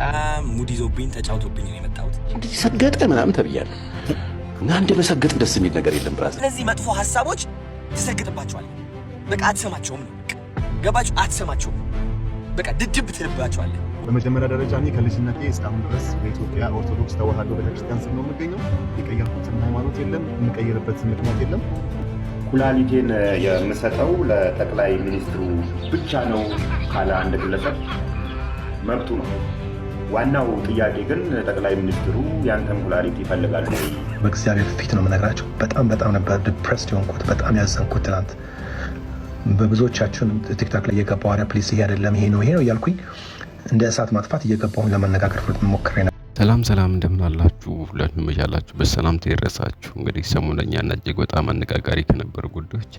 በጣም ሙድ ይዞብኝ ተጫውቶብኝ ነው የመጣሁት። እንዴ ሰገጠ ምናምን ተብያለሁ እና እንደ መሰገጥ ደስ የሚል ነገር የለም ብራዘር። ስለዚህ መጥፎ ሐሳቦች ትሰግጥባቸዋለህ። በቃ አትሰማቸውም ነው ገባችሁ? አትሰማቸውም። በቃ ድድብ ትልባቸዋለህ። በመጀመሪያ ደረጃ እኔ ከልጅነቴ እስካሁን ድረስ በኢትዮጵያ ኦርቶዶክስ ተዋሕዶ ቤተክርስቲያን ስር ነው የምገኘው። የቀየርኩትን ሃይማኖት የለም፣ የምቀይርበት ምክንያት የለም። ኩላሊቴን የምሰጠው ለጠቅላይ ሚኒስትሩ ብቻ ነው ካለ አንድ ግለሰብ መብቱ ነው። ዋናው ጥያቄ ግን ጠቅላይ ሚኒስትሩ ያንተን ኩላሊት ይፈልጋሉ ወይ? በእግዚአብሔር ፊት ነው የምነግራቸው። በጣም ነበር ዲፕሬስድ የሆንኩት፣ በጣም ያዘንኩት ትናንት። በብዙዎቻችን ቲክታክ ላይ እየገባሁ አረ ፕሊስ ይሄ አይደለም ይሄ ነው እያልኩኝ እንደ እሳት ማጥፋት እየገባሁ ለመነጋገር ሞክሬ ነበር። ሰላም እንደምን አላችሁ? ሁላችሁም በያላችሁ በሰላምታ ይድረሳችሁ። እንግዲህ ሰሞነኛና እጅግ በጣም አነጋጋሪ ከነበሩ ጉዳዮች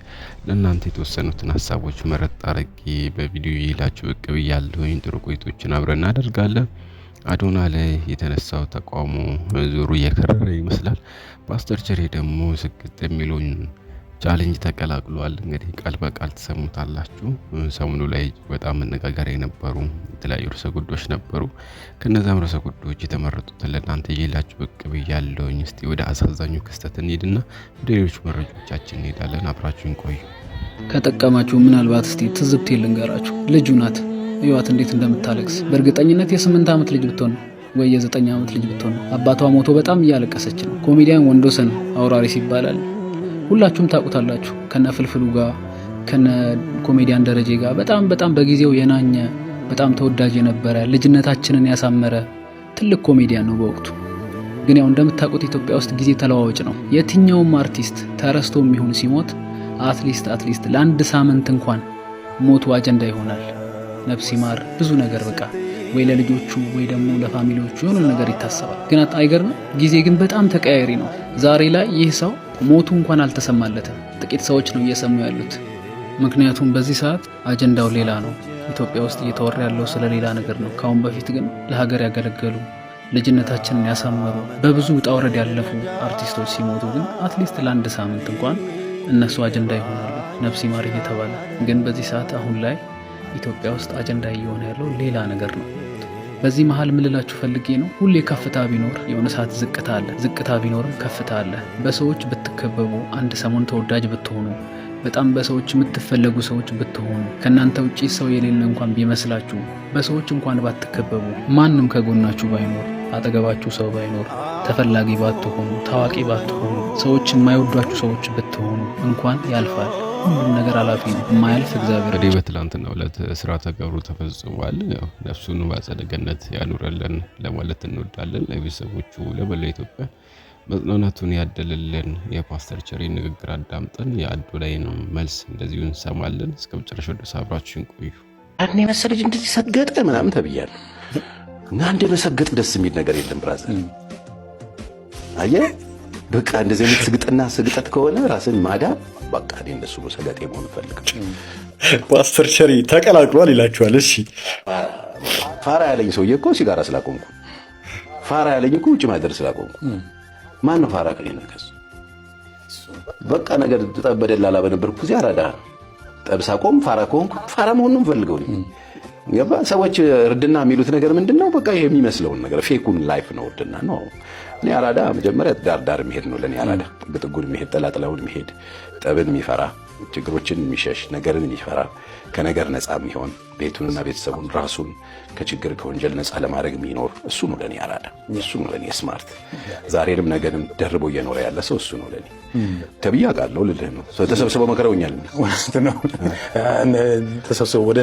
ለእናንተ የተወሰኑትን ሀሳቦች መረጥ አድርጌ በቪዲዮ ይላችሁ ብቅ ብያለሁኝ። ጥሩ ቆይቶችን አብረን እናደርጋለን። አዶና ላይ የተነሳው ተቃውሞ ዙሩ እየከረረ ይመስላል። ፓስተር ቸሬ ደግሞ ስግጥ የሚሉን ቻሌንጅ ተቀላቅሏል። እንግዲህ ቃል በቃል ተሰሙታላችሁ። ሰሞኑ ላይ በጣም አነጋጋሪ የነበሩ የተለያዩ ርዕሰ ጉዳዮች ነበሩ። ከነዛም ርዕሰ ጉዳዮች የተመረጡትን ለእናንተ ይዤላችሁ ብቅ ብያለሁኝ። እስቲ ወደ አሳዛኙ ክስተት እንሂድና ወደ ሌሎች መረጃዎቻችን እንሄዳለን። አብራችሁን ቆዩ። ከጠቀማችሁ ምናልባት እስቲ ትዝብት ልንገራችሁ። ልጁ ናት እዩዋት እንዴት እንደምታለቅስ። በእርግጠኝነት የ8 ዓመት ልጅ ብትሆን ወይ የ9 ዓመት ልጅ ብትሆን አባቷ ሞቶ በጣም እያለቀሰች ነው። ኮሜዲያን ወንዶሰን አውራሪስ ይባላል። ሁላችሁም ታውቁታላችሁ። ከነ ፍልፍሉ ጋር ከነ ኮሜዲያን ደረጀ ጋር በጣም በጊዜው የናኘ በጣም ተወዳጅ የነበረ ልጅነታችንን ያሳመረ ትልቅ ኮሜዲያን ነው በወቅቱ። ግን ያው እንደምታውቁት ኢትዮጵያ ውስጥ ጊዜ ተለዋዋጭ ነው። የትኛውም አርቲስት ተረስቶ የሚሆን ሲሞት አትሊስት ለአንድ ሳምንት እንኳን ሞቱ አጀንዳ ይሆናል። ነፍስ ይማር ብዙ ነገር በቃ ወይ ለልጆቹ ወይ ደግሞ ለፋሚሊዎቹ የሆነ ነገር ይታሰባል። ግን አይገርም? ጊዜ ግን በጣም ተቀያያሪ ነው። ዛሬ ላይ ይህ ሰው ሞቱ እንኳን አልተሰማለትም። ጥቂት ሰዎች ነው እየሰሙ ያሉት። ምክንያቱም በዚህ ሰዓት አጀንዳው ሌላ ነው። ኢትዮጵያ ውስጥ እየተወራ ያለው ስለ ሌላ ነገር ነው። ካሁን በፊት ግን ለሀገር ያገለገሉ ልጅነታችንን ያሳመሩ በብዙ ውጣ ውረድ ያለፉ አርቲስቶች ሲሞቱ ግን አትሊስት ለአንድ ሳምንት እንኳን እነሱ አጀንዳ ይሆናሉ፣ ነፍስ ይማር እየተባለ። ግን በዚህ ሰዓት አሁን ላይ ኢትዮጵያ ውስጥ አጀንዳ እየሆነ ያለው ሌላ ነገር ነው። በዚህ መሃል ምልላችሁ ፈልጌ ነው፣ ሁሌ ከፍታ ቢኖር የሆነ ሰዓት ዝቅታ አለ፣ ዝቅታ ቢኖርም ከፍታ አለ። በሰዎች ብትከበቡ፣ አንድ ሰሞን ተወዳጅ ብትሆኑ፣ በጣም በሰዎች የምትፈለጉ ሰዎች ብትሆኑ፣ ከእናንተ ውጪ ሰው የሌለ እንኳን ቢመስላችሁ፣ በሰዎች እንኳን ባትከበቡ፣ ማንም ከጎናችሁ ባይኖር፣ አጠገባችሁ ሰው ባይኖር፣ ተፈላጊ ባትሆኑ፣ ታዋቂ ባትሆኑ፣ ሰዎች የማይወዷችሁ ሰዎች ብትሆኑ እንኳን ያልፋል። ሁሉም ነገር አላፊ ነው። የማያልፍ እግዚአብሔር። እንግዲህ በትላንትናው ዕለት ስርዓተ ቀብሩ ተፈጽሟል። ነፍሱን በአጸደ ገነት ያኑረልን ለማለት እንወዳለን። ለቤተሰቦቹ ለመላው ኢትዮጵያ መጽናናቱን ያደልልን። የፓስተር ቸሬ ንግግር አዳምጠን የአዶናይን መልስ እንደዚሁ እንሰማለን። እስከ መጨረሻው ድረስ አብራችሁን ቆዩ። አንዴ መሰለ ልጅ እንደዚህ ሰገጠ ምናምን ተብያለሁ እና አንዴ መሰገጥ ደስ የሚል ነገር የለም ብራዘር። አየህ በቃ እንደዚህ አይነት ስግጠት ከሆነ ራስን ማዳን በቃ እኔ እንደሱ ነው ሰገጤ መሆን ፈልግ። ፓስተር ቸሬ ተቀላቅሏል ይላችኋል። እሺ ፋራ ያለኝ ሰውዬ እኮ ሲጋራ ስላቆምኩ፣ ፋራ ያለኝ እኮ ውጭ ማደር ስላቆምኩ። ማን ነው ፋራ ከኔ ነገስ? በቃ ነገር ተጠበደላላ በነበርኩ እዚህ አራዳ ጠብሳ ቆም ፋራ ከሆንኩ ፋራ መሆን ነው ፈልገው ነው ገባ። ሰዎች እርድና የሚሉት ነገር ምንድነው? በቃ ይሄ የሚመስለውን ነገር ፌኩን ላይፍ ነው እርድና ነው። እኔ አራዳ መጀመሪያ ዳር የሚሄድ ነው ለኔ አራዳ። ጥግጥጉን የሚሄድ ጠላጥላውን የሚሄድ ጠብን የሚፈራ ችግሮችን የሚሸሽ ነገርን የሚፈራ ከነገር ነፃ የሚሆን ቤቱንና ቤተሰቡን ራሱን ከችግር ከወንጀል ነፃ ለማድረግ የሚኖር እሱ ነው ለኔ አራዳ። እሱ ነው ለኔ ስማርት። ዛሬንም ነገንም ደርቦ እየኖረ ያለ ሰው እሱ ነው ለኔ ተብዬ አውቃለሁ ልልህ ነው። ተሰብስበው መከረውኛል ተሰብስበው ወደ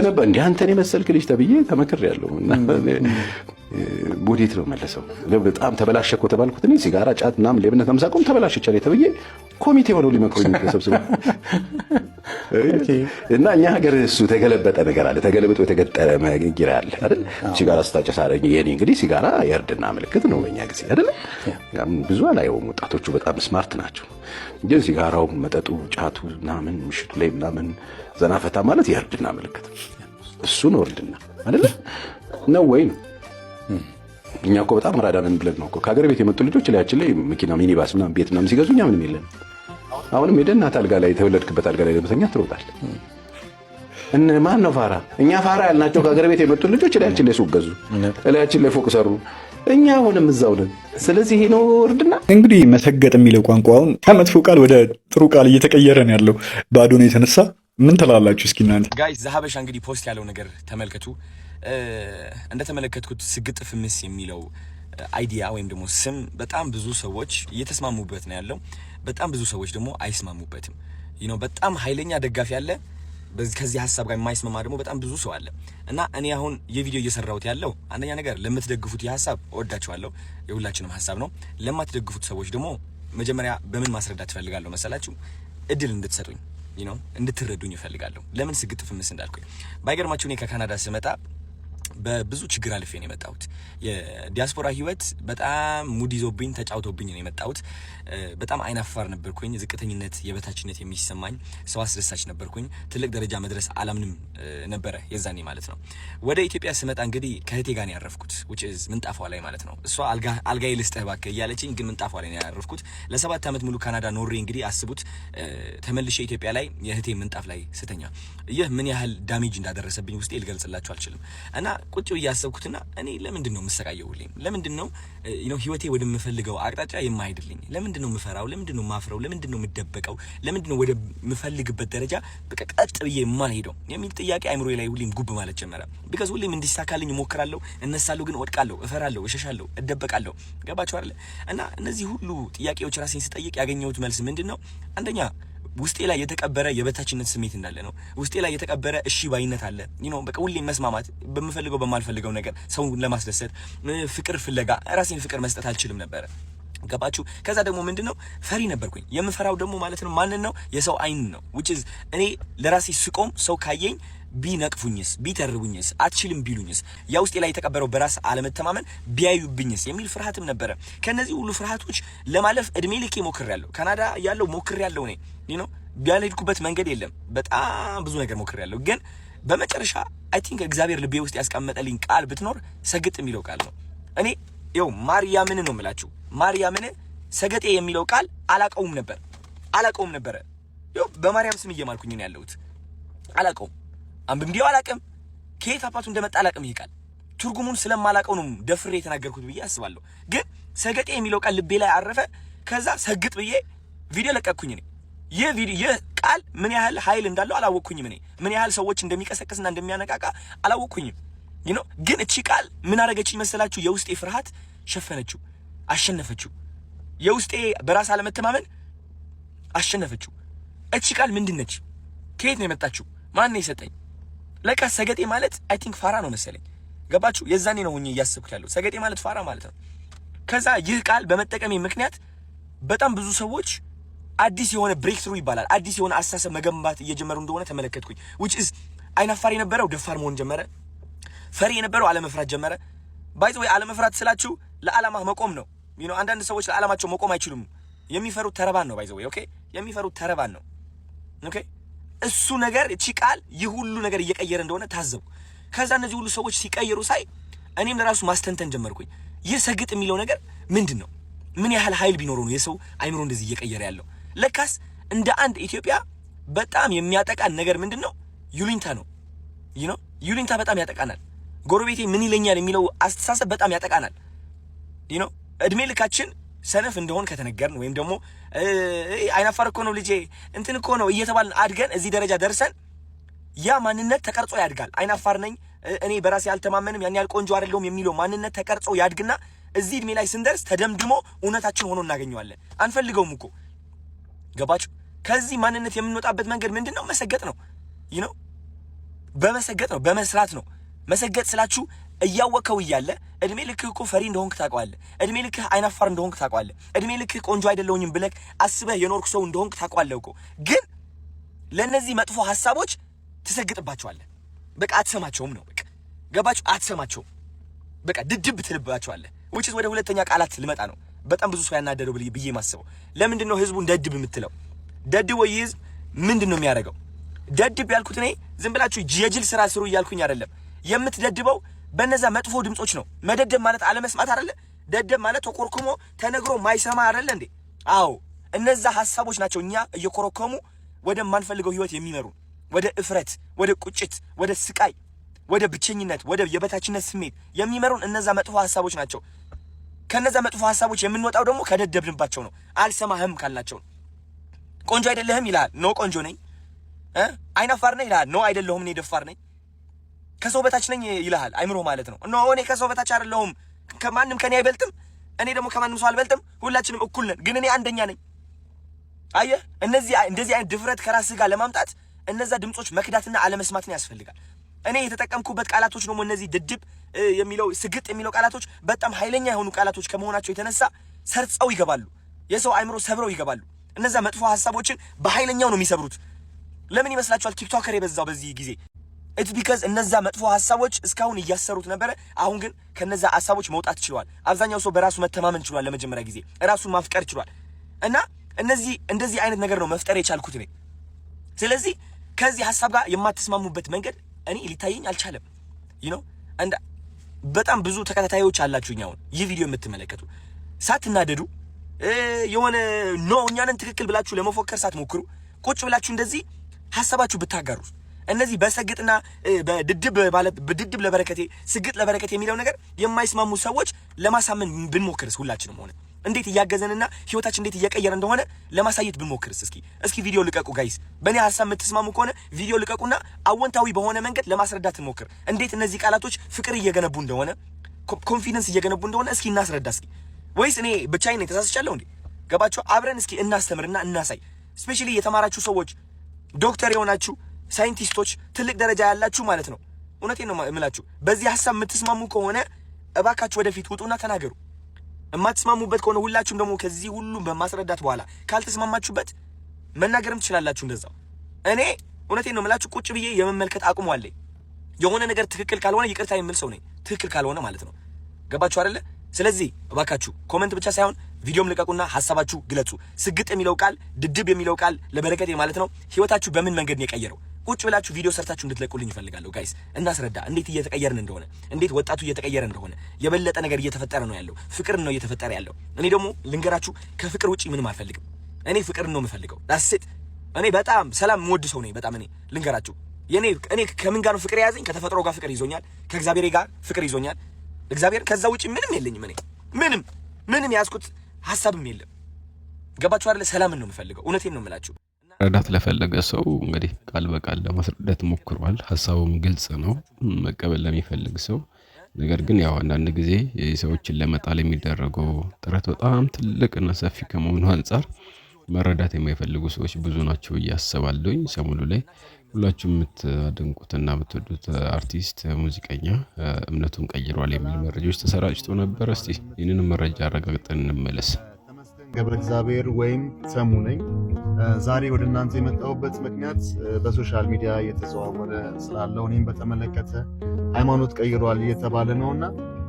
ነበር እንዲህ አንተን የመሰልክ ልጅ ተብዬ ተመክሬያለሁ። እና ቦዴት ነው መለሰው በጣም ተበላሸ እኮ ተባልኩት። እኔ ሲጋራ ጫት ምናምን ሌብነት አምሳቆም ተበላሸች አለ ተብዬ ኮሚቴ ሆነው ሊመክሩኝ ተሰብስበው እና እኛ ሀገር እሱ ተገለበጠ ነገር አለ። ተገለበጠ የተገጠረ መግጊራ አለ አይደል? ሲጋራ ስታጨስ አረኝ። የኔ እንግዲህ ሲጋራ የእርድና ምልክት ነው በእኛ ጊዜ አይደል? ብዙ አላየውም። ወጣቶቹ በጣም ስማርት ናቸው። ግን ሲጋራው፣ መጠጡ፣ ጫቱ ምናምን ምሽቱ ላይ ምናምን ዘናፈታ ማለት የእርድና ምልክት እሱ ነው። እርድና አይደል ነው ወይ ነው? እኛ እኮ በጣም ራዳንን ብለን ነው እኮ ከሀገር ቤት የመጡ ልጆች ላያችን ላይ መኪና ሚኒባስ ምናምን ቤት ምናምን ሲገዙ እኛ ምንም የለን። አሁንም ሄደህ እናት አልጋ ላይ የተወለድክበት አልጋ ላይ ለመተኛ ትሮጣለህ ማን ነው ፋራ? እኛ ፋራ ያልናቸው ከሀገር ቤት የመጡ ልጆች እላያችን ላይ ሱቅ ገዙ፣ እላያችን ላይ ፎቅ ሰሩ። እኛ አሁንም እዛው ነን። ስለዚህ ይሄ ነው እርድና። እንግዲህ መሰገጥ የሚለው ቋንቋውን ከመጥፎ ቃል ወደ ጥሩ ቃል እየተቀየረ ነው ያለው በአዶናይ የተነሳ። ምን ትላላችሁ እስኪ እናንተ? ጋይስ ዘሀበሻ እንግዲህ ፖስት ያለው ነገር ተመልከቱ። እንደተመለከትኩት ስግጥ ፍምስ የሚለው አይዲያ ወይም ደግሞ ስም በጣም ብዙ ሰዎች እየተስማሙበት ነው ያለው። በጣም ብዙ ሰዎች ደግሞ አይስማሙበትም። በጣም ኃይለኛ ደጋፊ አለ። ከዚህ ሀሳብ ጋር የማይስማማ ደግሞ በጣም ብዙ ሰው አለ። እና እኔ አሁን የቪዲዮ እየሰራሁት ያለው አንደኛ ነገር ለምትደግፉት የሀሳብ እወዳችኋለሁ፣ የሁላችንም ሀሳብ ነው። ለማትደግፉት ሰዎች ደግሞ መጀመሪያ በምን ማስረዳት እፈልጋለሁ መሰላችሁ? እድል እንድትሰጡኝ እንድትረዱኝ እፈልጋለሁ። ለምን ስግጥ ፍምስ እንዳልኩኝ ባይገርማችሁ እኔ ከካናዳ ስመጣ በብዙ ችግር አልፌ ነው የመጣሁት። የዲያስፖራ ህይወት በጣም ሙድ ይዞብኝ ተጫውቶብኝ ነው የመጣሁት። በጣም አይናፋር ነበርኩኝ። ዝቅተኝነት፣ የበታችነት የሚሰማኝ ሰው አስደሳች ነበርኩኝ። ትልቅ ደረጃ መድረስ አላምንም ነበረ የዛኔ ማለት ነው። ወደ ኢትዮጵያ ስመጣ እንግዲህ ከእህቴ ጋር ነው ያረፍኩት፣ which is ምንጣፏ ላይ ማለት ነው። እሷ አልጋዬ ልስጥህ እባክህ እያለችኝ፣ ግን ምንጣፏ ላይ ነው ያረፍኩት። ለ7 ዓመት ሙሉ ካናዳ ኖሬ እንግዲህ አስቡት፣ ተመልሼ ኢትዮጵያ ላይ የእህቴ ምንጣፍ ላይ ስተኛ ይህ ምን ያህል ዳሜጅ እንዳደረሰብኝ ውስጤ ልገልጽላችሁ አልችልም። እና ቁጭ ብዬ ያሰብኩትና እኔ ለምንድን ነው የምሰቃየው? ለምንድን ነው ህይወቴ ወደምፈልገው አቅጣጫ የማይሄድልኝ? ለምንድን ነው የምፈራው? ለምንድን ነው የማፍረው? ለምንድን ነው የምደበቀው? ለምንድን ነው ወደምፈልግበት ደረጃ በቃ ቀጥ ብዬ የማልሄደው የሚል ጥያቄ አይምሮዬ ላይ ሁሌም ጉብ ማለት ጀመረ። ቢካዝ ሁሌም እንዲሳካልኝ እሞክራለሁ፣ እነሳለሁ፣ ግን ወድቃለሁ፣ እፈራለሁ፣ እሸሻለሁ፣ እደበቃለሁ። ገባችሁ አይደል? እና እነዚህ ሁሉ ጥያቄዎች ራሴን ስጠይቅ ያገኘሁት መልስ ምንድን ነው? አንደኛ ውስጤ ላይ የተቀበረ የበታችነት ስሜት እንዳለ ነው። ውስጤ ላይ የተቀበረ እሺ ባይነት አለ። በቃ ሁሌም መስማማት፣ በምፈልገው በማልፈልገው ነገር ሰውን ለማስደሰት ፍቅር ፍለጋ ራሴን ፍቅር መስጠት አልችልም ነበረ። ገባችሁ? ከዛ ደግሞ ምንድነው ፈሪ ነበርኩኝ። የምፈራው ደግሞ ማለት ነው ማንን ነው? የሰው አይን ነው። which is እኔ ለራሴ ስቆም ሰው ካየኝ ቢነቅፉኝስ፣ ቢተርቡኝስ፣ አትችልም ቢሉኝስ፣ ያ ውስጤ ላይ የተቀበረው በራስ አለመተማመን ቢያዩብኝስ የሚል ፍርሃትም ነበረ። ከነዚህ ሁሉ ፍርሃቶች ለማለፍ እድሜ ልኬ ሞክሬያለሁ። ካናዳ ያለው ሞክሬያለሁ። እኔ ቢያልሄድኩበት መንገድ የለም። በጣም ብዙ ነገር ሞክሬያለሁ። ግን በመጨረሻ አይ ቲንክ እግዚአብሔር ልቤ ውስጥ ያስቀመጠልኝ ቃል ብትኖር ሰግጥ የሚለው ቃል ነው። እኔ ማርያምን ነው የምላችሁ፣ ማርያምን ሰገጤ የሚለው ቃል አላቀውም ነበረ። በማርያም ስም እየማልኩኝ ነው ያለሁት። አላቀውም፣ አንብቤው አላቅም፣ ከየት አባቱ እንደመጣ አላቅም። ይሄ ቃል ትርጉሙን ስለማላቀው ነው ደፍሬ የተናገርኩት ብዬ አስባለሁ። ግን ሰገጤ የሚለው ቃል ልቤ ላይ አረፈ። ከዛ ሰግጥ ብዬ ቪዲዮ ለቀኩኝ። ይህ ቃል ምን ያህል ኃይል እንዳለው አላወቅኩኝም። ምን ያህል ሰዎች እንደሚቀሰቅስና እንደሚያነቃቃ አላወቅኩኝም። ግን እቺ ቃል ምን አደረገችኝ መሰላችሁ? የውስጤ ፍርሃት ሸፈነችው፣ አሸነፈችው። የውስጤ በራስ አለመተማመን አሸነፈችው። እቺ ቃል ምንድነች? ከየት ነው የመጣችው? ማን ነው የሰጠኝ? ለካ ሰገጤ ማለት አይ ቲንክ ፋራ ነው መሰለኝ። ገባችሁ? የዛኔ ነው ሆኜ እያሰብኩት ያለው ሰገጤ ማለት ፋራ ማለት ነው። ከዛ ይህ ቃል በመጠቀሜ ምክንያት በጣም ብዙ ሰዎች አዲስ የሆነ ብሬክ ትሩ ይባላል፣ አዲስ የሆነ አስተሳሰብ መገንባት እየጀመሩ እንደሆነ ተመለከትኩኝ። which is አይናፋር የነበረው ደፋር መሆን ጀመረ። ፈሪ የነበረው አለመፍራት ጀመረ። ባይዘ ወይ አለመፍራት ስላችሁ ለዓላማ መቆም ነው። አንዳንድ ሰዎች ለዓላማቸው መቆም አይችሉም። የሚፈሩት ተረባን ነው። ባይዘ ወይ ኦኬ፣ የሚፈሩት ተረባን ነው። ኦኬ፣ እሱ ነገር እቺ ቃል ይህ ሁሉ ነገር እየቀየረ እንደሆነ ታዘብኩ። ከዛ እነዚህ ሁሉ ሰዎች ሲቀየሩ ሳይ እኔም ለራሱ ማስተንተን ጀመርኩኝ። ይህ ሰግጥ የሚለው ነገር ምንድን ነው? ምን ያህል ኃይል ቢኖረው ነው የሰው አይምሮ እንደዚህ እየቀየረ ያለው? ለካስ እንደ አንድ ኢትዮጵያ በጣም የሚያጠቃን ነገር ምንድን ነው? ዩሊንታ ነው። ዩሊንታ በጣም ያጠቃናል። ጎረቤቴ ምን ይለኛል የሚለው አስተሳሰብ በጣም ያጠቃናል። እድሜ ልካችን ሰነፍ እንደሆን ከተነገርን ወይም ደግሞ አይናፋር እኮ ነው ልጄ እንትን እኮ ነው እየተባልን አድገን እዚህ ደረጃ ደርሰን ያ ማንነት ተቀርጾ ያድጋል። አይናፋር ነኝ እኔ በራሴ አልተማመንም ያን ያህል ቆንጆ አይደለሁም የሚለው ማንነት ተቀርጾ ያድግና እዚህ እድሜ ላይ ስንደርስ ተደምድሞ እውነታችን ሆኖ እናገኘዋለን። አንፈልገውም እኮ ገባችሁ? ከዚህ ማንነት የምንወጣበት መንገድ ምንድነው? መሰገጥ ነው። በመሰገጥ ነው፣ በመስራት ነው። መሰገጥ ስላችሁ እያወቀው እያለ እድሜ ልክህ እኮ ፈሪ እንደሆንክ ታውቀዋለህ። እድሜ ልክህ አይናፋር እንደሆንክ ታውቀዋለህ። እድሜ ልክህ ቆንጆ አይደለሁኝም ብለህ አስበህ የኖርክ ሰው እንደሆንክ ታውቀዋለህ እኮ። ግን ለነዚህ መጥፎ ሐሳቦች ትሰግጥባቸዋለህ። በቃ አትሰማቸውም ነው። በቃ ገባችሁ? አትሰማቸውም። በቃ ድድብ ትልባቸዋለህ። which is ወደ ሁለተኛ ቃላት ልመጣ ነው። በጣም ብዙ ሰው ያናደደው ብዬ ማስበው ለምንድን ነው ህዝቡን ደድብ የምትለው? ደድብ ወይ ህዝብ ምንድን ነው የሚያደርገው? ደድብ ያልኩት እኔ ዝም ብላችሁ የጅል ስራ ስሩ እያልኩኝ አይደለም። የምትደድበው በነዛ መጥፎ ድምጾች ነው። መደደብ ማለት አለመስማት አይደለ? ደደብ ማለት ተኮርኩሞ ተነግሮ ማይሰማ አይደለ እንዴ? አዎ፣ እነዛ ሐሳቦች ናቸው እኛ እየኮረኮሙ ወደ ማንፈልገው ህይወት የሚመሩ። ወደ እፍረት፣ ወደ ቁጭት፣ ወደ ስቃይ፣ ወደ ብቸኝነት፣ ወደ የበታችነት ስሜት የሚመሩን እነዛ መጥፎ ሐሳቦች ናቸው። ከነዛ መጥፎ ሐሳቦች የምንወጣው ደግሞ ከደደብንባቸው ነው። አልሰማህም ካልናቸው ነው። ቆንጆ አይደለህም ይልሃል። ኖ ቆንጆ ነኝ። አይናፋር ነኝ ይልሃል። ኖ አይደለሁም እኔ ደፋር ነኝ። ከሰው በታች ነኝ ይልሃል አይምሮ ማለት ነው። ኖ እኔ ከሰው በታች አይደለሁም፣ ከማንም ከኔ አይበልጥም፣ እኔ ደግሞ ከማንም ሰው አልበልጥም፣ ሁላችንም እኩል ነን፣ ግን እኔ አንደኛ ነኝ። አየህ፣ እንደዚህ አይነት ድፍረት ከራስህ ጋር ለማምጣት እነዛ ድምጾች መክዳትና አለመስማትን ያስፈልጋል። እኔ የተጠቀምኩበት ቃላቶች ደግሞ እነዚህ ድድብ የሚለው ስግጥ የሚለው ቃላቶች በጣም ኃይለኛ የሆኑ ቃላቶች ከመሆናቸው የተነሳ ሰርጸው ይገባሉ፣ የሰው አይምሮ ሰብረው ይገባሉ። እነዛ መጥፎ ሐሳቦችን በኃይለኛው ነው የሚሰብሩት። ለምን ይመስላችኋል ቲክቶከር የበዛው በዚህ ጊዜ? ኢትስ ቢካዝ እነዛ መጥፎ ሐሳቦች እስካሁን እያሰሩት ነበረ። አሁን ግን ከነዛ ሐሳቦች መውጣት ችሏል። አብዛኛው ሰው በራሱ መተማመን ችሏል። ለመጀመሪያ ጊዜ ራሱን ማፍቀር ችሏል። እና እንደዚህ አይነት ነገር ነው መፍጠር የቻልኩት እኔ። ስለዚህ ከዚህ ሐሳብ ጋር የማትስማሙበት መንገድ እኔ ሊታየኝ አልቻለም። እንደ በጣም ብዙ ተከታታዮች አላችሁኝ አሁን ይህ ቪዲዮ የምትመለከቱ ሳትናደዱ የሆነ እኛንን ትክክል ብላችሁ ለመፎከር ሳትሞክሩ ቁጭ ብላችሁ እንደዚህ ሐሳባችሁ ብታጋሩ እነዚህ በሰግጥና በድድብ ለበረከቴ ስግጥ ለበረከቴ የሚለው ነገር የማይስማሙ ሰዎች ለማሳመን ብንሞክርስ ሁላችንም ሆነ እንዴት እያገዘንና ህይወታችን እንዴት እየቀየረ እንደሆነ ለማሳየት ብንሞክርስ? እስኪ ቪዲዮ ልቀቁ ጋይስ። በእኔ ሐሳብ የምትስማሙ ከሆነ ቪዲዮ ልቀቁና አወንታዊ በሆነ መንገድ ለማስረዳት እንሞክር። እንዴት እነዚህ ቃላቶች ፍቅር እየገነቡ እንደሆነ ኮንፊደንስ እየገነቡ እንደሆነ እስኪ እናስረዳ። ወይስ እኔ ብቻዬን ነኝ ተሳስቻለሁ እንዴ? ገባችሁ? አብረን እስኪ እናስተምርና እናሳይ። ስፔሻሊ የተማራችሁ ሰዎች፣ ዶክተር የሆናችሁ ሳይንቲስቶች፣ ትልቅ ደረጃ ያላችሁ ማለት ነው። እውነቴን ነው የምላችሁ። በዚህ ሐሳብ የምትስማሙ ከሆነ እባካችሁ ወደፊት ውጡና ተናገሩ። የማትስማሙበት ከሆነ ሁላችሁም ደግሞ ከዚህ ሁሉም በማስረዳት በኋላ ካልተስማማችሁበት መናገርም ትችላላችሁ እንደዛው። እኔ እውነቴን ነው የምላችሁ ቁጭ ብዬ የመመልከት አቅሙ አለኝ። የሆነ ነገር ትክክል ካልሆነ ይቅርታ የምል ሰው ነኝ፣ ትክክል ካልሆነ ማለት ነው። ገባችሁ አይደለ? ስለዚህ እባካችሁ ኮሜንት ብቻ ሳይሆን ቪዲዮም ልቀቁና ሐሳባችሁ ግለጹ። ስግጥ የሚለው ቃል ድድብ የሚለው ቃል ለበረከቴ ማለት ነው ህይወታችሁ በምን መንገድ ነው የቀየረው? ቁጭ ብላችሁ ቪዲዮ ሰርታችሁ እንድትለቁልኝ ይፈልጋለሁ ጋይስ። እናስረዳ እንዴት እየተቀየርን እንደሆነ፣ እንዴት ወጣቱ እየተቀየረ እንደሆነ። የበለጠ ነገር እየተፈጠረ ነው ያለው፣ ፍቅር ነው እየተፈጠረ ያለው። እኔ ደግሞ ልንገራችሁ ከፍቅር ውጪ ምንም አልፈልግም። እኔ ፍቅር ነው የምፈልገው። ዳስት እኔ በጣም ሰላም የምወድ ሰው ነኝ። በጣም እኔ ልንገራችሁ እኔ ከምን ጋር ነው ፍቅር የያዘኝ? ከተፈጥሮ ጋር ፍቅር ይዞኛል፣ ከእግዚአብሔር ጋር ፍቅር ይዞኛል። እግዚአብሔር ከዛ ውጪ ምንም የለኝም። እኔ ምንም ያዝኩት ሐሳብም የለም። ገባችሁ አይደለ? ሰላምን ነው የምፈልገው። እውነቴን ነው የምላችሁ። ረዳት ለፈለገ ሰው እንግዲህ ቃል በቃል ለማስረዳት ሞክሯል። ሐሳቡም ግልጽ ነው መቀበል ለሚፈልግ ሰው። ነገር ግን ያው አንዳንድ ጊዜ ሰዎችን ለመጣል የሚደረገው ጥረት በጣም ትልቅና ሰፊ ከመሆኑ አንጻር መረዳት የማይፈልጉ ሰዎች ብዙ ናቸው እያስባለሁኝ። ሰሞኑ ላይ ሁላችሁም የምታደንቁትና የምትወዱት አርቲስት ሙዚቀኛ እምነቱን ቀይሯል የሚል መረጃዎች ተሰራጭቶ ነበር። እስቲ ይህንን መረጃ አረጋግጠን እንመለስ። ገብረ እግዚአብሔር ወይም ሰሙ ነኝ። ዛሬ ወደ እናንተ የመጣሁበት ምክንያት በሶሻል ሚዲያ እየተዘዋወረ ስላለው እኔም በተመለከተ ሃይማኖት ቀይሯል እየተባለ ነውና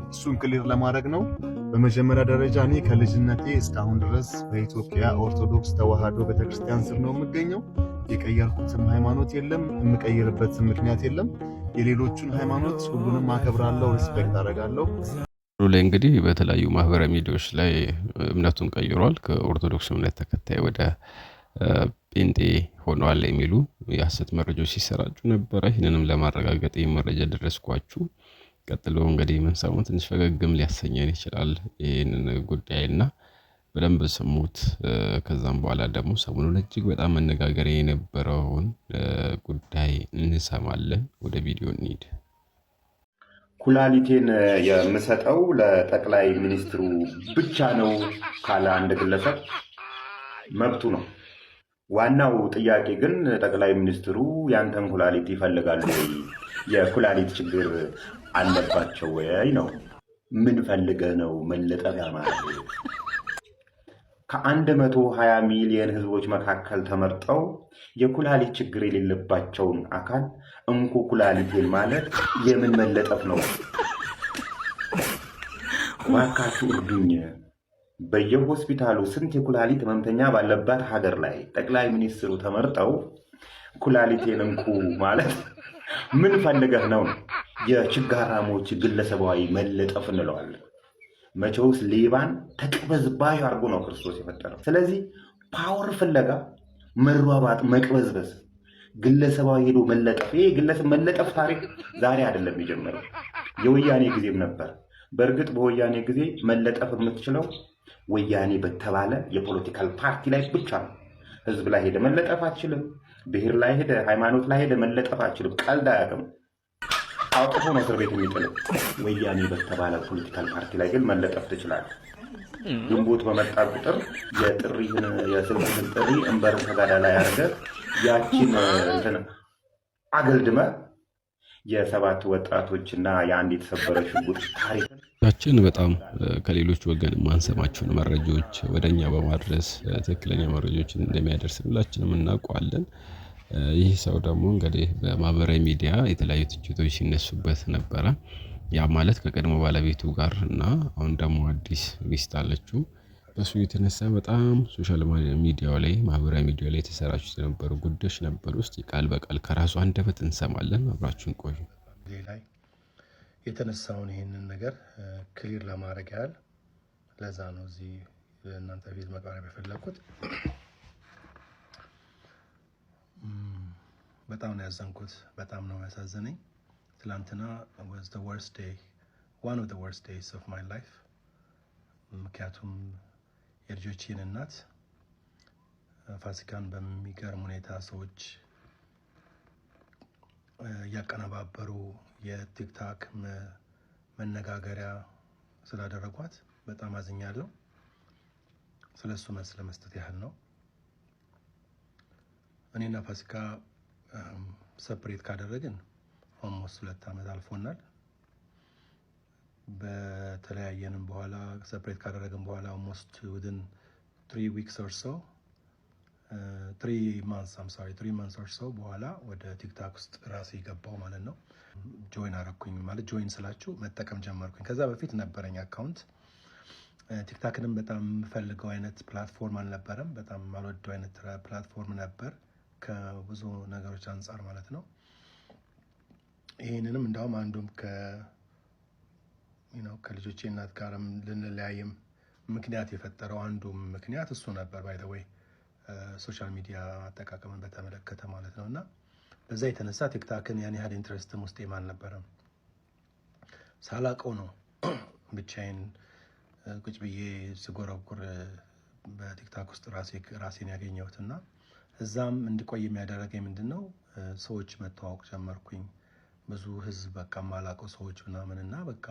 እሱን ክሊር ለማድረግ ነው። በመጀመሪያ ደረጃ እኔ ከልጅነቴ እስካሁን ድረስ በኢትዮጵያ ኦርቶዶክስ ተዋህዶ ቤተክርስቲያን ስር ነው የምገኘው። የቀየርኩትም ሃይማኖት የለም፣ የምቀይርበትም ምክንያት የለም። የሌሎቹን ሃይማኖት ሁሉንም አከብራለሁ፣ ሪስፔክት አደርጋለሁ። ላይ እንግዲህ በተለያዩ ማህበራዊ ሚዲያዎች ላይ እምነቱን ቀይሯል፣ ከኦርቶዶክስ እምነት ተከታይ ወደ ጴንጤ ሆኗል የሚሉ የሐሰት መረጃዎች ሲሰራጩ ነበረ። ይህንንም ለማረጋገጥ ይህ መረጃ ደረስኳችሁ። ቀጥሎ እንግዲህ የምንሰማው ትንሽ ፈገግም ሊያሰኘን ይችላል ይህንን ጉዳይና በደንብ ስሙት። ከዛም በኋላ ደግሞ ሰሞኑን እጅግ በጣም መነጋገሪያ የነበረውን ጉዳይ እንሰማለን። ወደ ቪዲዮ እንሂድ። ኩላሊቴን የምሰጠው ለጠቅላይ ሚኒስትሩ ብቻ ነው ካለ አንድ ግለሰብ መብቱ ነው። ዋናው ጥያቄ ግን ጠቅላይ ሚኒስትሩ ያንተን ኩላሊት ይፈልጋሉ ወይ? የኩላሊት ችግር አለባቸው ወይ ነው። ምን ፈልገህ ነው መለጠፊያ ማለት? ከ120 ሚሊዮን ህዝቦች መካከል ተመርጠው የኩላሊት ችግር የሌለባቸውን አካል እንኩ ኩላሊቴን ማለት የምን መለጠፍ ነው? እባካችሁ እርዱኝ። በየሆስፒታሉ ስንት የኩላሊት ህመምተኛ ባለባት ሀገር ላይ ጠቅላይ ሚኒስትሩ ተመርጠው ኩላሊቴን እንኩ ማለት ምን ፈልገህ ነው? የችጋራሞች ግለሰባዊ መለጠፍ እንለዋለን። መቼውስ ሌባን ተቅበዝባዥ አድርጎ ነው ክርስቶስ የፈጠረው። ስለዚህ ፓወር ፍለጋ መሯባጥ፣ መቅበዝበዝ ግለሰባዊ ሄዶ መለጠፍ፣ ይሄ ግለሰብ መለጠፍ ታሪክ ዛሬ አይደለም የጀመረው፣ የወያኔ ጊዜም ነበር። በእርግጥ በወያኔ ጊዜ መለጠፍ የምትችለው ወያኔ በተባለ የፖለቲካል ፓርቲ ላይ ብቻ ነው። ህዝብ ላይ ሄደ መለጠፍ አትችልም። ብሔር ላይ ሄደ፣ ሃይማኖት ላይ ሄደ መለጠፍ አትችልም። ቀልድ አያውቅም። አውጥቶ ነው እስር ቤት የሚጥለው። ወያኔ በተባለ ፖለቲካል ፓርቲ ላይ ግን መለጠፍ ትችላለህ። ግንቦት በመጣ ቁጥር የስልክህን ጥሪ እንበር ተጋዳ ላይ አድርገህ ያቺን አገልድመ የሰባት ወጣቶችና የአንድ የተሰበረ ሽጉጥ ታሪክን ያችን በጣም ከሌሎች ወገን ማንሰማቸውን መረጃዎች ወደኛ በማድረስ ትክክለኛ መረጃዎችን እንደሚያደርስ ሁላችንም እናውቀዋለን። ይህ ሰው ደግሞ እንግዲህ በማህበራዊ ሚዲያ የተለያዩ ትችቶች ሲነሱበት ነበረ። ያ ማለት ከቀድሞ ባለቤቱ ጋር እና አሁን ደግሞ አዲስ ሚስት አለችው። በሱ የተነሳ በጣም ሶሻል ሚዲያው ላይ ማህበራዊ ሚዲያው ላይ የተሰራጩ የነበሩ ጉዳዮች ነበሩ። ውስጥ ቃል በቃል ከራሱ አንደበት እንሰማለን። አብራችሁን ቆዩ። ላይ የተነሳውን ይህንን ነገር ክሊር ለማድረግ ያህል ለዛ ነው እዚህ እናንተ ፊት መቅረብ የፈለኩት። በጣም ነው ያዘንኩት። በጣም ነው ያሳዘነኝ። ትላንትና was the worst day, one of the worst days of my life። ምክንያቱም የልጆቼን እናት ፋሲካን በሚገርም ሁኔታ ሰዎች እያቀነባበሩ የቲክታክ መነጋገሪያ ስላደረጓት በጣም አዝኛለሁ። ስለሱ መልስ ለመስጠት ያህል ነው። እኔና ፋሲካ ሰፕሬት ካደረግን ኦልሞስት 2 ዓመት አልፎናል። በተለያየንም በኋላ ሰፕሬት ካደረግን በኋላ ኦልሞስት within 3 weeks or so 3 months or so በኋላ ወደ ቲክታክ ውስጥ ራሴ ገባው ማለት ነው። ጆይን አረኩኝ ማለት ጆይን ስላችሁ መጠቀም ጀመርኩኝ። ከዛ በፊት ነበረኝ አካውንት። ቲክታክንም በጣም የምፈልገው አይነት ፕላትፎርም አልነበረም። በጣም ማልወደው አይነት ፕላትፎርም ነበር ከብዙ ነገሮች አንጻር ማለት ነው። ይህንንም እንዳውም አንዱም ከልጆቼ እናት ጋርም ልንለያይም ምክንያት የፈጠረው አንዱም ምክንያት እሱ ነበር። ባይ ዘ ዌይ ሶሻል ሚዲያ አጠቃቀምን በተመለከተ ማለት ነው። እና በዛ የተነሳ ቲክታክን ያን ያህል ኢንትረስትም ውስጤም አልነበረም። ሳላቀው ነው ብቻዬን ቁጭ ብዬ ስጎረጉር በቲክታክ ውስጥ ራሴን ያገኘሁት። እና እዛም እንድቆይ የሚያደረገኝ ምንድነው ሰዎች መተዋወቅ ጀመርኩኝ። ብዙ ህዝብ በቃ ማላቀው ሰዎች ምናምን እና በቃ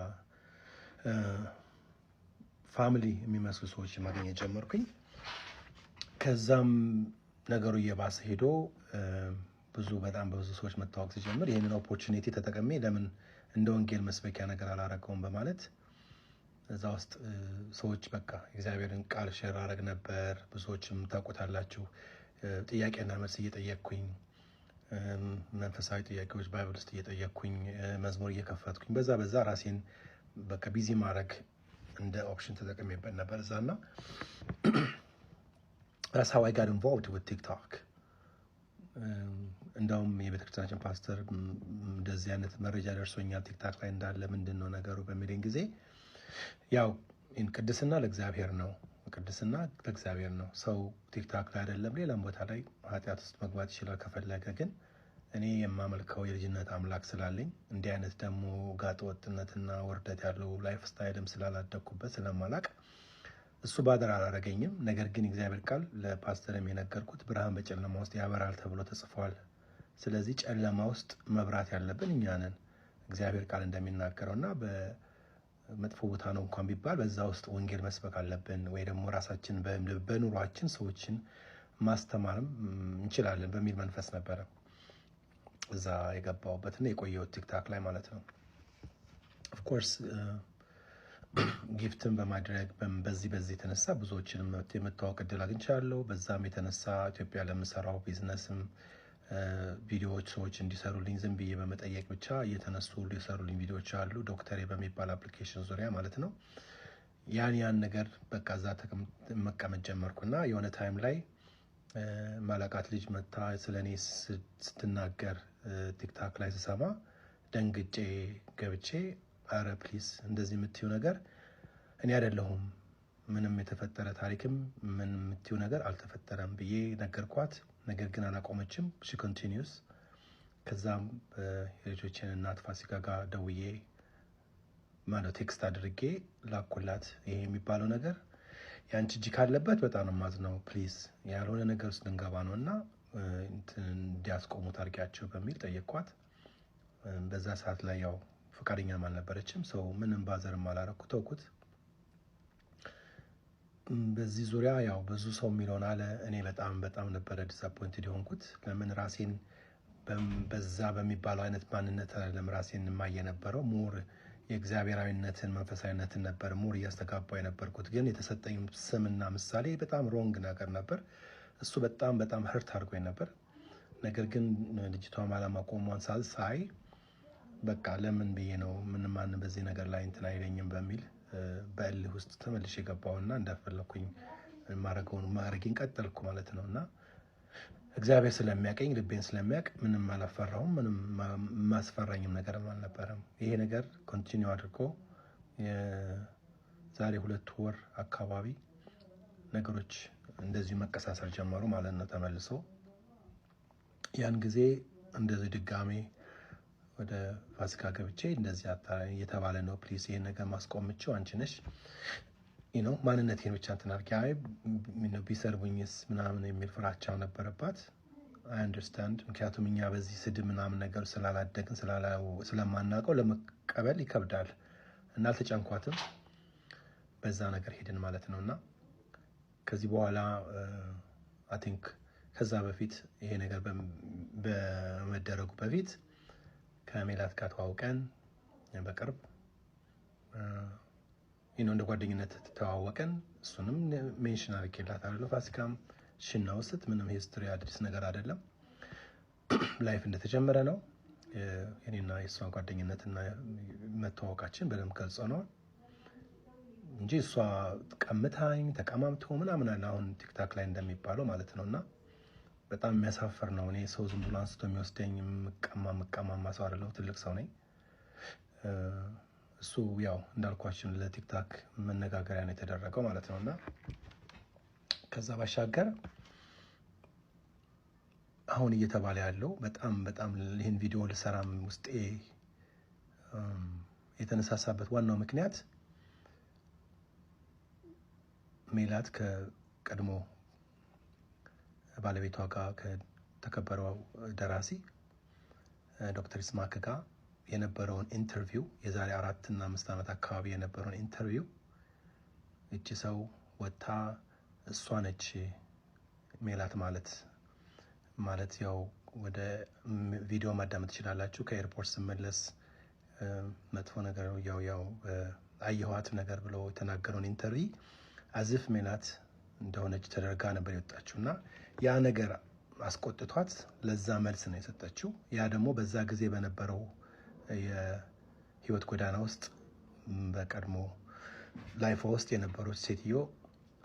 ፋሚሊ የሚመስሉ ሰዎች ማግኘት ጀመርኩኝ። ከዛም ነገሩ እየባሰ ሄዶ በጣም በብዙ ሰዎች መተዋወቅ ሲጀምር ይህንን ኦፖርቹኒቲ ተጠቅሜ ለምን እንደ ወንጌል መስበኪያ ነገር አላረገውም በማለት እዛ ውስጥ ሰዎች በቃ እግዚአብሔርን ቃል ሼር አረግ ነበር። ብዙዎችም ታውቁታላችሁ። ጥያቄና መልስ እየጠየቅኩኝ መንፈሳዊ ጥያቄዎች ባይብል ውስጥ እየጠየቅኩኝ መዝሙር እየከፈትኩኝ በዛ ራሴን በቃ ቢዚ ማድረግ እንደ ኦፕሽን ተጠቅሜበት ነበር እዛና that's how I got involved with TikTok። እንደውም የቤተክርስቲያናችን ፓስተር እንደዚህ አይነት መረጃ ደርሶኛል ቲክታክ ላይ እንዳለ ምንድነው ነገሩ በሚለኝ ጊዜ ያው ቅድስና ለእግዚአብሔር ነው። ቅድስና ለእግዚአብሔር ነው። ሰው ቲክታክ ላይ አይደለም ሌላም ቦታ ላይ ኃጢአት ውስጥ መግባት ይችላል ከፈለገ። ግን እኔ የማመልከው የልጅነት አምላክ ስላለኝ እንዲህ አይነት ደግሞ ጋጠ ወጥነትና ወርደት ያለው ላይፍ ስታይልም ስላላደኩበት ስለማላቅ እሱ ባደር አላረገኝም። ነገር ግን እግዚአብሔር ቃል ለፓስተርም የነገርኩት ብርሃን በጨለማ ውስጥ ያበራል ተብሎ ተጽፏል። ስለዚህ ጨለማ ውስጥ መብራት ያለብን እኛ ነን። እግዚአብሔር ቃል እንደሚናገረውና በመጥፎ ቦታ ነው እንኳን ቢባል በዛ ውስጥ ወንጌል መስበክ አለብን ወይ ደግሞ ራሳችን በኑሯችን ሰዎችን ማስተማርም እንችላለን በሚል መንፈስ ነበረ እዛ የገባሁበትና የቆየሁት ቲክታክ ላይ ማለት ነው። ኦፍ ኮርስ ጊፍትን በማድረግ በዚህ የተነሳ ብዙዎችንም የመተዋወቅ እድል አግኝቻለሁ። በዛም የተነሳ ኢትዮጵያ ለምሰራው ቢዝነስም ቪዲዮዎች ሰዎች እንዲሰሩልኝ ዝም ብዬ በመጠየቅ ብቻ እየተነሱ ሊሰሩልኝ ቪዲዮዎች አሉ። ዶክተሬ በሚባል አፕሊኬሽን ዙሪያ ማለት ነው። ያን ነገር በቃ እዛ መቀመጥ ጀመርኩና የሆነ ታይም ላይ ማላቃት ልጅ መታ ስለኔ ስትናገር ቲክታክ ላይ ስሰማ ደንግጬ ገብቼ አረ ፕሊዝ እንደዚህ የምትዩ ነገር እኔ አይደለሁም፣ ምንም የተፈጠረ ታሪክም ምን የምትዩ ነገር አልተፈጠረም ብዬ ነገርኳት። ነገር ግን አላቆመችም። ሺ ኮንቲኒዩስ። ከዛም የልጆችን እናት ፋሲካ ጋር ደውዬ ማለት ቴክስት አድርጌ ላኩላት። ይሄ የሚባለው ነገር ያንቺ እጅ ካለበት በጣም ነው ማዝነው፣ ፕሊዝ ያልሆነ ነገር ውስጥ ልንገባ ነው እና እንዲያስቆሙ ታርቂያቸው በሚል ጠየቅኳት። በዛ ሰዓት ላይ ያው ፈቃደኛም አልነበረችም። ሰው ምንም ባዘርም አላረኩ፣ ተውኩት። በዚህ ዙሪያ ያው ብዙ ሰው የሚለውን አለ። እኔ በጣም ነበረ ዲስአፖይንትድ የሆንኩት። ለምን ራሴን በዛ በሚባለው አይነት ማንነት አይደለም ራሴን የማየ ነበረው። ሞር የእግዚአብሔራዊነትን መንፈሳዊነትን ነበር ሞር እያስተጋባው የነበርኩት። ግን የተሰጠኝ ስምና ምሳሌ በጣም ሮንግ ነገር ነበር። እሱ በጣም ህርት አድርጎኝ ነበር። ነገር ግን ልጅቷ ማቆሟን ሳይ በቃ ለምን ብዬ ነው ማንም በዚህ ነገር ላይ እንትን አይለኝም በሚል በእልህ ውስጥ ተመልሼ የገባውና እንዳፈለኩኝ ማድረጌን ቀጠልኩ ማለት ነው። እና እግዚአብሔር ስለሚያቀኝ ልቤን ስለሚያቅ ምንም አላፈራሁም። ምንም ማስፈራኝም ነገር አልነበረም። ይሄ ነገር ኮንቲኒው አድርጎ የዛሬ 2 ወር አካባቢ ነገሮች እንደዚሁ መቀሳሰር ጀመሩ ማለት ነው ተመልሶ። ያን ጊዜ እንደዚህ ድጋሜ ወደ ፋሲካ ገብቼ እንደዚህ እየተባለ ነው ፕሊዝ ይሄን ነገር ማስቆምችው አንቺ ነሽ ማንነቴን ብቻ እንትን አድርጊ፣ አይ ቢሰርቡኝስ ምናምን የሚል ፍራቻው ነበረባት። አይ አንደርስታንድ። ምክንያቱም እኛ በዚህ ስድብ ምናምን ነገር ስላላደግን ስለማናውቀው ለመቀበል ይከብዳል እና አልተጨንኳትም። በዛ ነገር ሄድን ማለት ነው። እና ከዚህ በኋላ አይ ቲንክ ከዛ በፊት ይሄ ነገር በመደረጉ በፊት ከሜላት ጋር ተዋውቀን በቅርብ እንደ ጓደኝነት ተዋወቀን። እሱንም ሜንሽን አድርጌላታለሁ። ፋሲካም ሽናውስት ምንም ሂስትሪ አዲስ ነገር አይደለም። ላይፍ እንደተጀመረ ነው። የኔና የእሷ ጓደኝነትና መተዋወቃችን በደንብ ገልጾ ነው እንጂ እሷ ቀምታኝ ተቀማምቶ ምናምን አለ አሁን ቲክታክ ላይ እንደሚባለው ማለት ነው። እና በጣም የሚያሳፍር ነው። እኔ ሰው ዝም ብሎ አንስቶ የሚወስደኝ ምቀማማ ሰው አይደለሁ። ትልቅ ሰው ነኝ። እሱ ያው እንዳልኳችሁ ለቲክታክ መነጋገሪያ ነው የተደረገው ማለት ነው። እና ከዛ ባሻገር አሁን እየተባለ ያለው በጣም ይህን ቪዲዮ ልሰራም ውስጤ የተነሳሳበት ዋናው ምክንያት ሜላት ከቀድሞ ባለቤቷ ጋር ከተከበረው ደራሲ ዶክተር ይስማዕከ ጋር የነበረውን ኢንተርቪው የዛሬ 4 እና 5 ዓመት አካባቢ የነበረውን ኢንተርቪው እቺ ሰው ወጣ እሷ ነች ሜላት ማለት ያው ወደ ቪዲዮ ማዳመጥ ትችላላችሁ። ከኤርፖርት ስመለስ መጥፎ ነገር ያው አየኋት ነገር ብሎ የተናገረውን ኢንተርቪው አዝፍ ሜላት እንደሆነች ተደርጋ ነበር የወጣችው እና ያ ነገር አስቆጥቷት ለዛ መልስ ነው የሰጠችው። ያ ደግሞ በዛ ጊዜ በነበረው የህይወት ጎዳና ውስጥ በቀድሞ ላይፍ ውስጥ የነበሩት ሴትዮ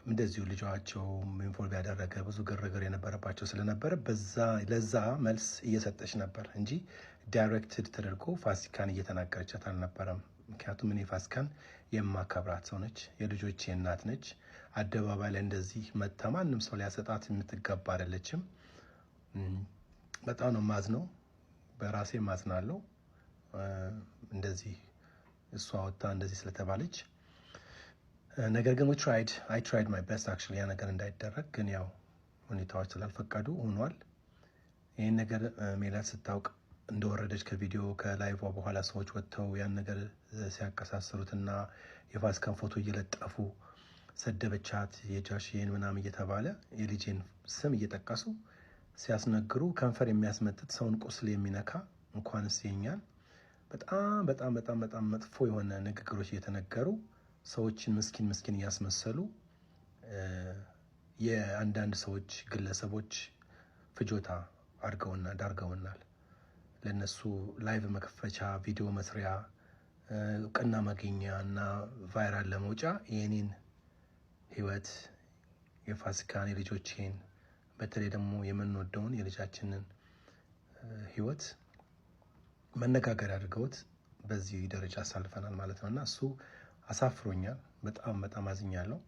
እንደዚሁ ልጇቸው ኢንፎልቭ ያደረገ ብዙ ግርግር የነበረባቸው ስለነበረ ለዛ መልስ እየሰጠች ነበር እንጂ ዳይሬክትድ ተደርጎ ፋሲካን እየተናገረቻት አልነበረም። ምክንያቱም እኔ ፋሲካን የማከብራት ሰው ነች፣ የልጆቼ እናት ነች። አደባባይ ላይ እንደዚህ መታ ማንም ሰው ሊያሰጣት የምትገባ አይደለችም። በጣም ነው ማዝነው፣ በራሴ ማዝናለሁ። እንደዚህ እሷ ወጣ እንደዚህ ስለተባለች ነገር ግን I tried my best actually ያ ነገር እንዳይደረግ፣ ግን ያው ሁኔታዎች ስላልፈቀዱ ሆኗል። ይህን ነገር ሜላት ስታውቅ እንደወረደች ከቪዲዮ ከላይቭ በኋላ ሰዎች ወጥተው ያን ነገር ሲያቀሳስሩትና የፋሲካን ፎቶ እየለጠፉ ሰደበቻት፣ የጃሽዬን ምናምን እየተባለ የልጄን ስም እየጠቀሱ ሲያስነግሩ ከንፈር የሚያስመጥጥ ሰውን ቁስል የሚነካ እንኳንስ የኛን በጣም መጥፎ የሆነ ንግግሮች እየተነገሩ ሰዎችን ምስኪን እያስመሰሉ የአንዳንድ ሰዎች ግለሰቦች ፍጆታ ዳርገውናል። ለነሱ ላይቭ መክፈቻ፣ ቪዲዮ መስሪያ፣ እውቅና ማግኛ እና ቫይራል ለመውጫ የኔን ህይወት የፋሲካን የልጆቼን በተለይ ደግሞ የምንወደውን የልጃችንን ህይወት መነጋገር አድርገውት በዚህ ደረጃ አሳልፈናል ማለት ነው እና እሱ አሳፍሮኛል። በጣም አዝኛለሁ።